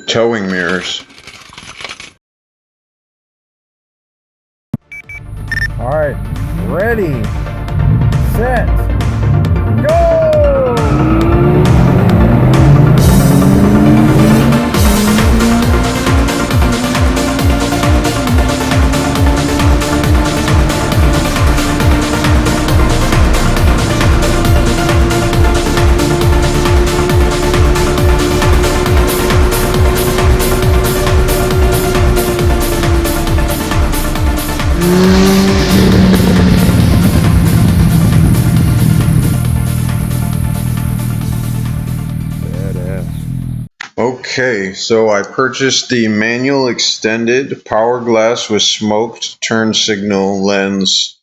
towing mirrors. All right, ready, set, go! Okay, so I purchased the manual extended power glass with smoked turn signal lens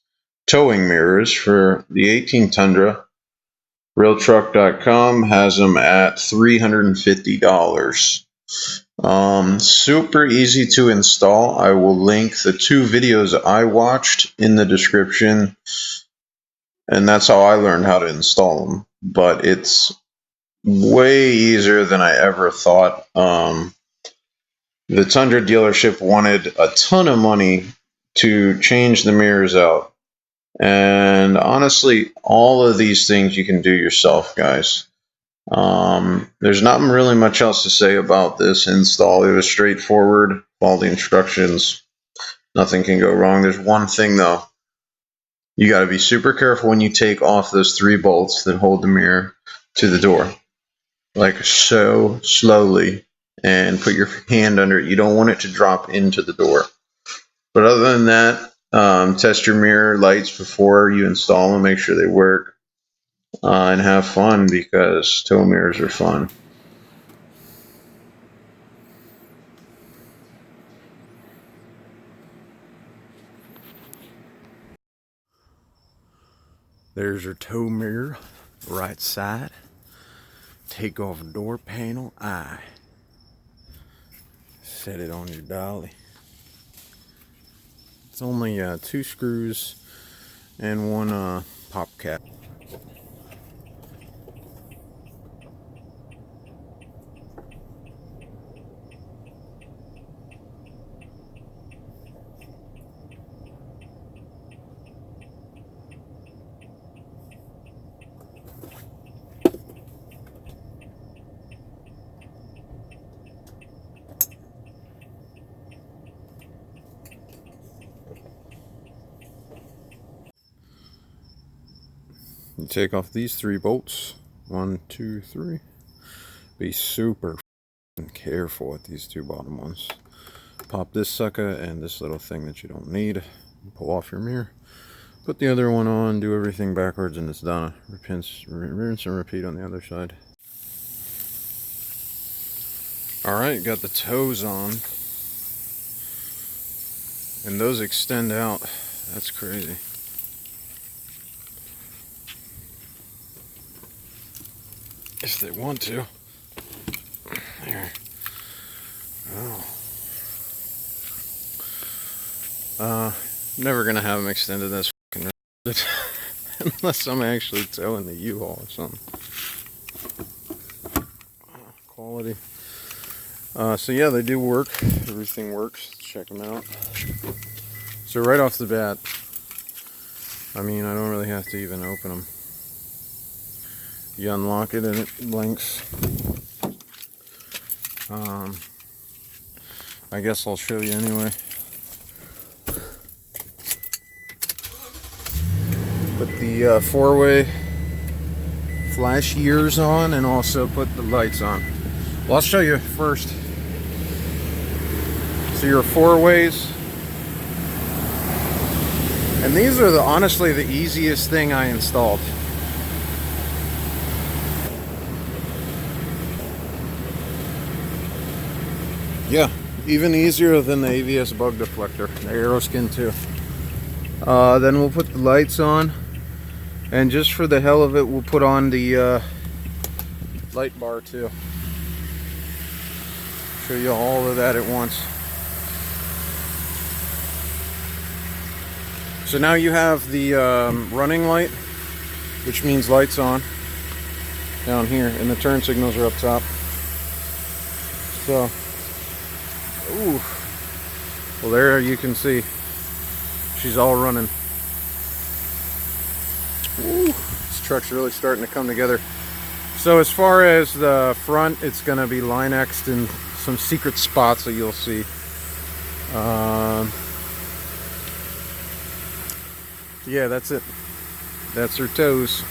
towing mirrors for the 18 Tundra. Realtruck.com has them at $350. Super easy to install. I will link the two videos I watched in the description, and that's how I learned how to install them. But it's way easier than I ever thought. The Tundra dealership wanted a ton of money to change the mirrors out. And honestly, all of these things you can do yourself, guys. There's not really much else to say about this install. It was straightforward, follow the instructions, nothing can go wrong. There's one thing though. You got to be super careful when you take off those 3 bolts that hold the mirror to the door. Like so slowly, and put your hand under it. You don't want it to drop into the door. But other than that, test your mirror lights before you install them, make sure they work, and have fun, because tow mirrors are fun. There's your tow mirror, right side. Take off door panel eye. Set it on your dolly. It's only 2 screws and 1 pop cap. You take off these 3 bolts. 1, 2, 3. Be super careful with these 2 bottom ones. Pop this sucker and this little thing that you don't need. Pull off your mirror. Put the other one on. Do everything backwards and it's done. Rinse and repeat on the other side. Alright, got the toes on. And those extend out. That's crazy. If they want to. There. Oh. Never gonna have them extended this fucking unless I'm actually towing the U-Haul or something. Quality. So yeah, they do work. Everything works. Check them out. So right off the bat, I mean, I don't really have to even open them. You unlock it and it blinks. I guess I'll show you anyway. Put the 4-way flash ears on and also put the lights on. Well, I'll show you first. So your 4-ways. And these are honestly the easiest thing I installed. Yeah, even easier than the AVS bug deflector, the Aeroskin too. Then we'll put the lights on, and just for the hell of it, we'll put on the light bar too. Show you all of that at once. So now you have the running light, which means lights on down here, and the turn signals are up top. So Ooh. Well, there you can see she's all running. Ooh. This truck's really starting to come together. So as far as the front, it's going to be Line-X'd in some secret spots that you'll see. Yeah, that's it. That's her tows.